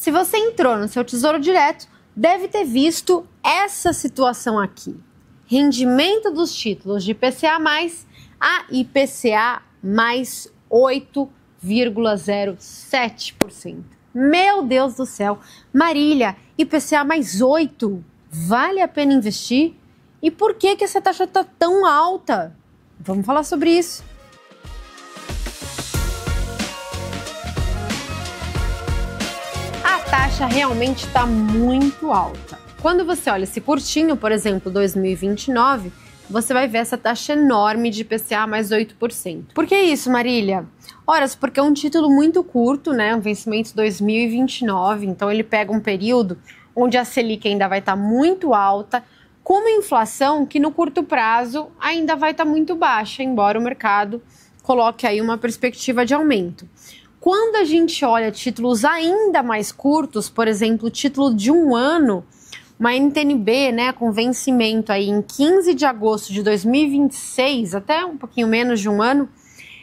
Se você entrou no seu Tesouro Direto, deve ter visto essa situação aqui. Rendimento dos títulos de IPCA+, a IPCA mais 8,07%. Meu Deus do céu! Marília, IPCA mais 8, vale a pena investir? E por que essa taxa está tão alta? Vamos falar sobre isso. A taxa realmente está muito alta. Quando você olha esse curtinho, por exemplo, 2029, você vai ver essa taxa enorme de IPCA mais 8%. Por que isso, Marília? Ora, porque é um título muito curto, né? Um vencimento 2029, então ele pega um período onde a Selic ainda vai estar muito alta, com uma inflação que no curto prazo ainda vai estar muito baixa, embora o mercado coloque aí uma perspectiva de aumento. Quando a gente olha títulos ainda mais curtos, por exemplo, título de um ano, uma NTNB, né, com vencimento aí em 15 de agosto de 2026, até um pouquinho menos de um ano,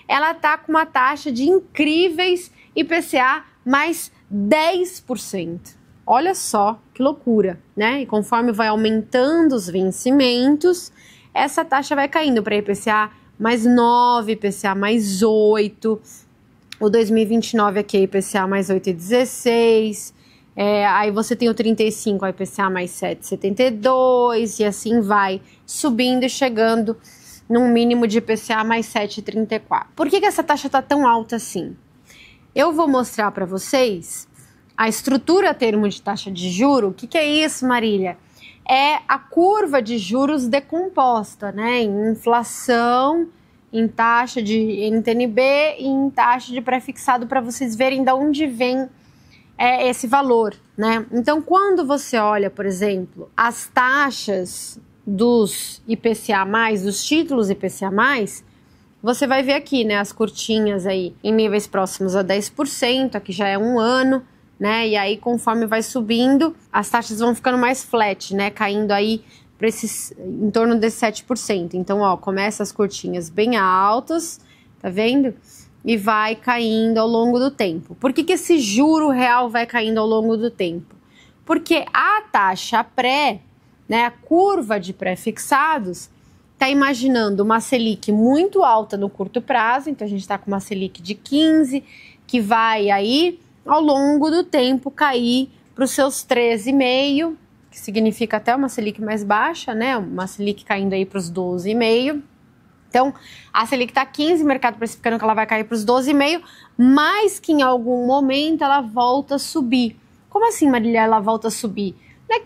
ela está com uma taxa de incríveis IPCA mais 10%. Olha só que loucura, né? E conforme vai aumentando os vencimentos, essa taxa vai caindo para IPCA mais 9, IPCA mais 8, o 2029 aqui é IPCA mais 8,16, aí você tem o 35, a IPCA mais 7,72 e assim vai subindo e chegando num mínimo de IPCA mais 7,34. Por que essa taxa está tão alta assim? Eu vou mostrar para vocês a estrutura termo de taxa de juro. O que é isso, Marília? É a curva de juros decomposta, né? Em inflação, em taxa de NTNB e em taxa de pré-fixado, para vocês verem de onde vem esse valor, né? Então, quando você olha, por exemplo, as taxas dos IPCA+, dos títulos IPCA+, você vai ver aqui, né, as curtinhas aí em níveis próximos a 10%, aqui já é um ano, né, e aí conforme vai subindo, as taxas vão ficando mais flat, né, caindo aí para esses, em torno de 7%. Então, ó, começa as curtinhas bem altas, tá vendo? E vai caindo ao longo do tempo. Por que esse juro real vai caindo ao longo do tempo? Porque a taxa pré, né, a curva de pré-fixados, está imaginando uma Selic muito alta no curto prazo, então a gente está com uma Selic de 15, que vai aí, ao longo do tempo, cair para os seus 13,5, que significa até uma Selic mais baixa, né, uma Selic caindo aí para os 12,5. Então, a Selic está 15, o mercado precificando que ela vai cair para os 12,5, mas que em algum momento ela volta a subir. Como assim, Marília, ela volta a subir?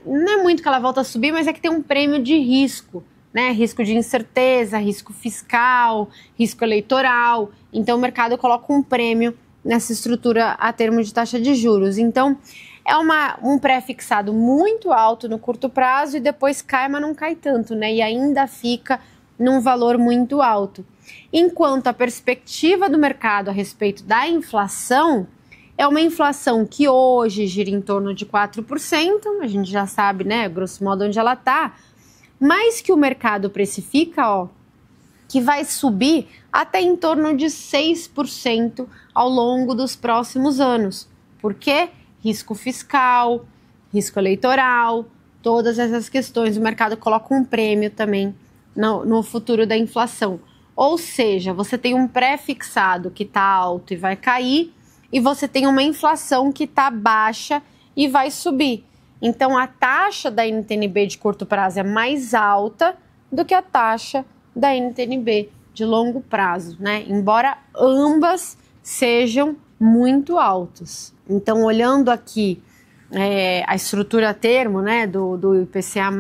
Não é muito que ela volta a subir, mas é que tem um prêmio de risco, né? Risco de incerteza, risco fiscal, risco eleitoral. Então o mercado coloca um prêmio nessa estrutura a termo de taxa de juros. Então é um pré-fixado muito alto no curto prazo e depois cai, mas não cai tanto, né? E ainda fica num valor muito alto. Enquanto a perspectiva do mercado a respeito da inflação é uma inflação que hoje gira em torno de 4%, a gente já sabe, né, grosso modo onde ela está, mas que o mercado precifica, ó, que vai subir até em torno de 6% ao longo dos próximos anos. Por quê? Risco fiscal, risco eleitoral, todas essas questões, o mercado coloca um prêmio também no futuro da inflação. Ou seja, você tem um pré-fixado que está alto e vai cair, e você tem uma inflação que está baixa e vai subir. Então, a taxa da NTNB de curto prazo é mais alta do que a taxa da NTNB de longo prazo, né? Embora ambas sejam muito altas. Então, olhando aqui a estrutura a termo, né, do IPCA+,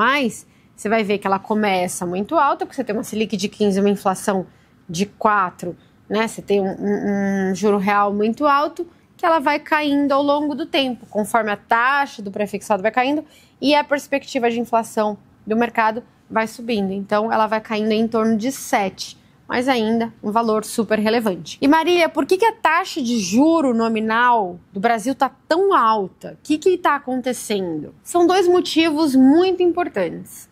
você vai ver que ela começa muito alta, porque você tem uma Selic de 15, uma inflação de 4, né? Você tem um juro real muito alto, que ela vai caindo ao longo do tempo, conforme a taxa do pré-fixado vai caindo e a perspectiva de inflação do mercado vai subindo. Então, ela vai caindo em torno de 7, mas ainda um valor super relevante. E Marília, por que a taxa de juro nominal do Brasil está tão alta? O que está acontecendo? São dois motivos muito importantes.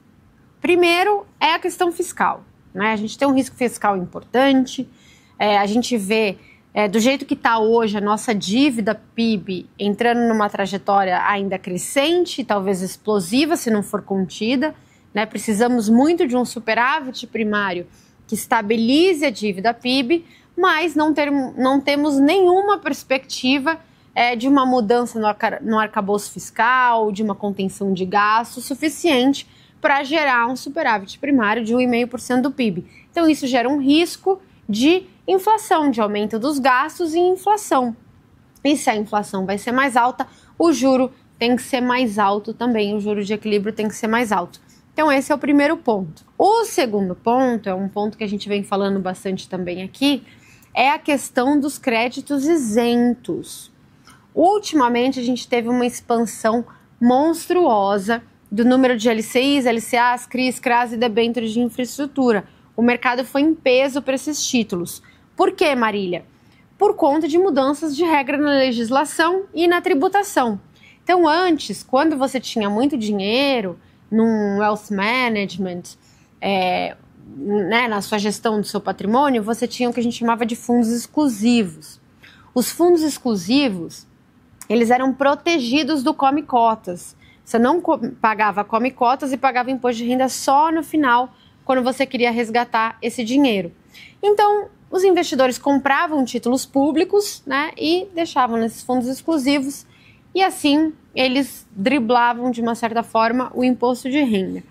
Primeiro é a questão fiscal, né? A gente tem um risco fiscal importante, a gente vê do jeito que está hoje a nossa dívida PIB entrando numa trajetória ainda crescente, talvez explosiva se não for contida, né? Precisamos muito de um superávit primário que estabilize a dívida PIB, mas não temos nenhuma perspectiva de uma mudança no arcabouço fiscal, de uma contenção de gastos suficiente para gerar um superávit primário de 1,5% do PIB. Então isso gera um risco de inflação, de aumento dos gastos e inflação. E se a inflação vai ser mais alta, o juro tem que ser mais alto também, o juro de equilíbrio tem que ser mais alto. Então esse é o primeiro ponto. O segundo ponto, é um ponto que a gente vem falando bastante também aqui, é a questão dos créditos isentos. Ultimamente a gente teve uma expansão monstruosa do número de LCIs, LCAs, CRIs, CRAs e debêntures de infraestrutura. O mercado foi em peso para esses títulos. Por quê, Marília? Por conta de mudanças de regra na legislação e na tributação. Então antes, quando você tinha muito dinheiro num wealth management, na sua gestão do seu patrimônio, você tinha o que a gente chamava de fundos exclusivos. Os fundos exclusivos, eles eram protegidos do Come Cotas. Você não pagava Come Cotas e pagava imposto de renda só no final, quando você queria resgatar esse dinheiro. Então, os investidores compravam títulos públicos, né, e deixavam nesses fundos exclusivos, e assim eles driblavam de uma certa forma o imposto de renda.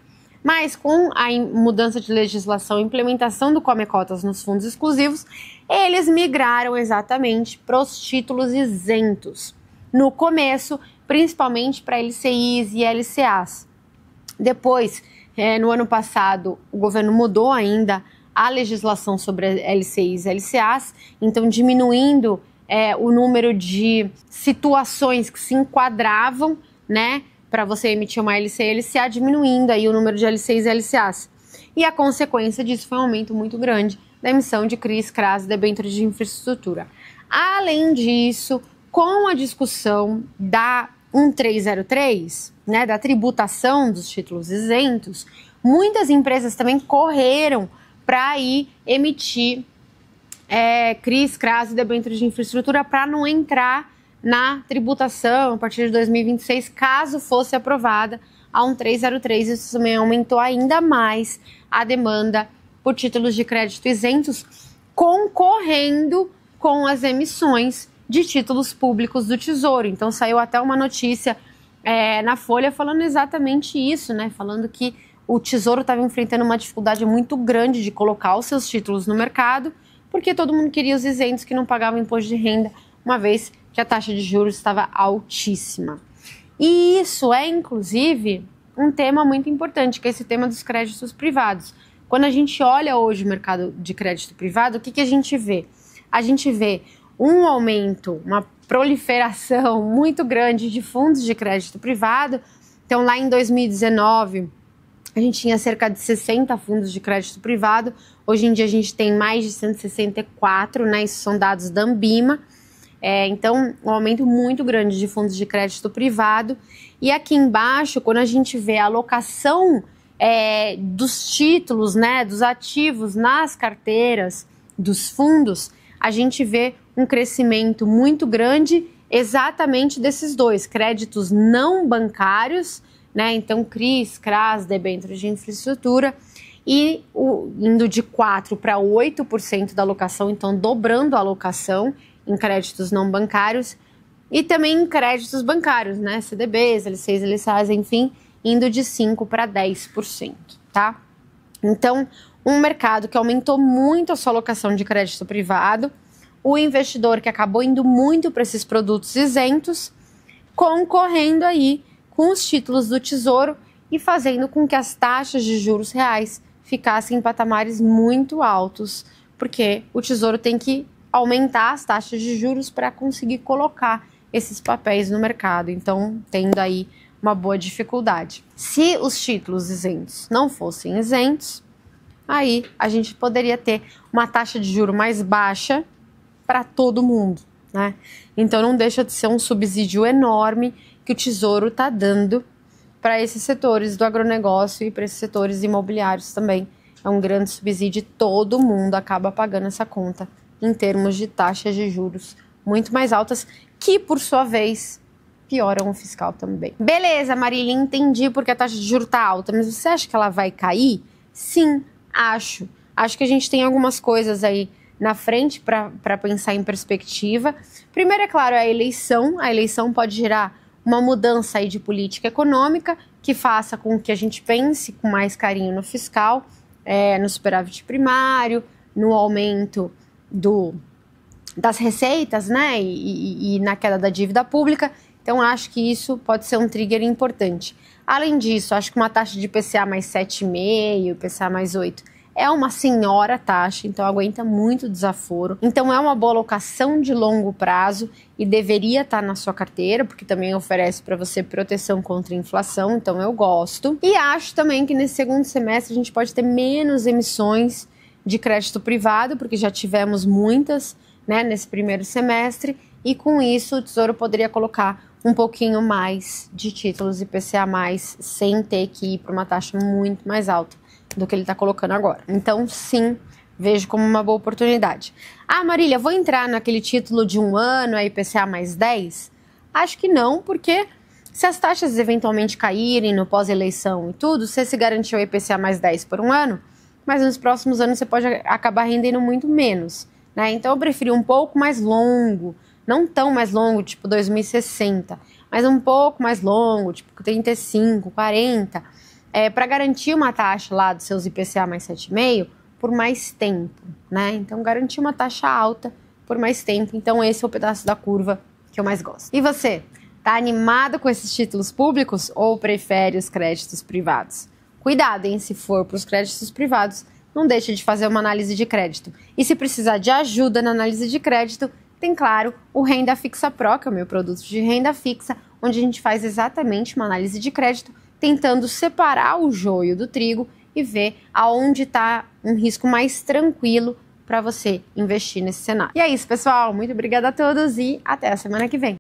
Mas com a mudança de legislação e implementação do Come Cotas nos fundos exclusivos, eles migraram exatamente para os títulos isentos. No começo, principalmente para LCIs e LCAs. Depois, no ano passado, o governo mudou ainda a legislação sobre LCIs e LCAs, então diminuindo o número de situações que se enquadravam, né, para você emitir uma LC e LCA, diminuindo aí o número de LCIs e LCAs. E a consequência disso foi um aumento muito grande da emissão de CRIs, CRAs e debêntures de infraestrutura. Além disso, com a discussão da 1303, né, da tributação dos títulos isentos, muitas empresas também correram para ir emitir CRIs, CRAs e debêntures de infraestrutura para não entrar na tributação a partir de 2026, caso fosse aprovada a 1303. Isso também aumentou ainda mais a demanda por títulos de crédito isentos, concorrendo com as emissões de títulos públicos do Tesouro. Então saiu até uma notícia na Folha falando exatamente isso, né? Falando que o Tesouro estava enfrentando uma dificuldade muito grande de colocar os seus títulos no mercado, porque todo mundo queria os isentos que não pagavam imposto de renda, uma vez que a taxa de juros estava altíssima. E isso é, inclusive, um tema muito importante, que é esse tema dos créditos privados. Quando a gente olha hoje o mercado de crédito privado, o que a gente vê? A gente vê um aumento, uma proliferação muito grande de fundos de crédito privado. Então, lá em 2019, a gente tinha cerca de 60 fundos de crédito privado. Hoje em dia, a gente tem mais de 164, né? Isso são dados da Ambima. Então, um aumento muito grande de fundos de crédito privado. E aqui embaixo, quando a gente vê a alocação dos títulos, né, dos ativos nas carteiras dos fundos, a gente vê um crescimento muito grande exatamente desses dois, créditos não bancários, né, então CRIs, CRAs, debêntures de infraestrutura, e indo de 4% para 8% da alocação, então dobrando a alocação em créditos não bancários, e também em créditos bancários, né, CDBs, LCs, LCAs, enfim, indo de 5% para 10%, tá? Então, um mercado que aumentou muito a sua alocação de crédito privado, o investidor que acabou indo muito para esses produtos isentos, concorrendo aí com os títulos do Tesouro e fazendo com que as taxas de juros reais ficassem em patamares muito altos, porque o Tesouro tem que aumentar as taxas de juros para conseguir colocar esses papéis no mercado, então tendo aí uma boa dificuldade. Se os títulos isentos não fossem isentos, aí a gente poderia ter uma taxa de juro mais baixa para todo mundo, né? Então não deixa de ser um subsídio enorme que o Tesouro está dando para esses setores do agronegócio e para esses setores imobiliários também. É um grande subsídio e todo mundo acaba pagando essa conta em termos de taxas de juros muito mais altas, que por sua vez pioram o fiscal também. Beleza, Marília, entendi porque a taxa de juros tá alta, mas você acha que ela vai cair? Sim, acho. Acho que a gente tem algumas coisas aí na frente para pensar em perspectiva. Primeiro, é claro, a eleição pode gerar uma mudança aí de política econômica que faça com que a gente pense com mais carinho no fiscal, no superávit primário, no aumento das receitas, né, e na queda da dívida pública. Então, acho que isso pode ser um trigger importante. Além disso, acho que uma taxa de IPCA mais 7,5, IPCA mais 8, é uma senhora taxa, então aguenta muito desaforo. Então, é uma boa alocação de longo prazo e deveria estar na sua carteira, porque também oferece para você proteção contra a inflação, então eu gosto. E acho também que nesse segundo semestre a gente pode ter menos emissões de crédito privado, porque já tivemos muitas, né, nesse primeiro semestre, e com isso o Tesouro poderia colocar um pouquinho mais de títulos IPCA+, sem ter que ir para uma taxa muito mais alta do que ele está colocando agora. Então, sim, vejo como uma boa oportunidade. Ah, Marília, vou entrar naquele título de 1 ano, a IPCA mais 10? Acho que não, porque se as taxas eventualmente caírem no pós-eleição e tudo, você se garantiu a IPCA mais 10 por 1 ano, mas nos próximos anos você pode acabar rendendo muito menos, né? Então, eu preferi um pouco mais longo, não tão mais longo, tipo 2060, mas um pouco mais longo, tipo 35, 40, para garantir uma taxa lá dos seus IPCA mais 7,5 por mais tempo, né? Então, garantir uma taxa alta por mais tempo. Então, esse é o pedaço da curva que eu mais gosto. E você? Tá animado com esses títulos públicos ou prefere os créditos privados? Cuidado, hein? Se for para os créditos privados, não deixe de fazer uma análise de crédito. E se precisar de ajuda na análise de crédito, tem, claro, o Renda Fixa Pro, que é o meu produto de renda fixa, onde a gente faz exatamente uma análise de crédito, tentando separar o joio do trigo e ver aonde está um risco mais tranquilo para você investir nesse cenário. E é isso, pessoal. Muito obrigada a todos e até a semana que vem.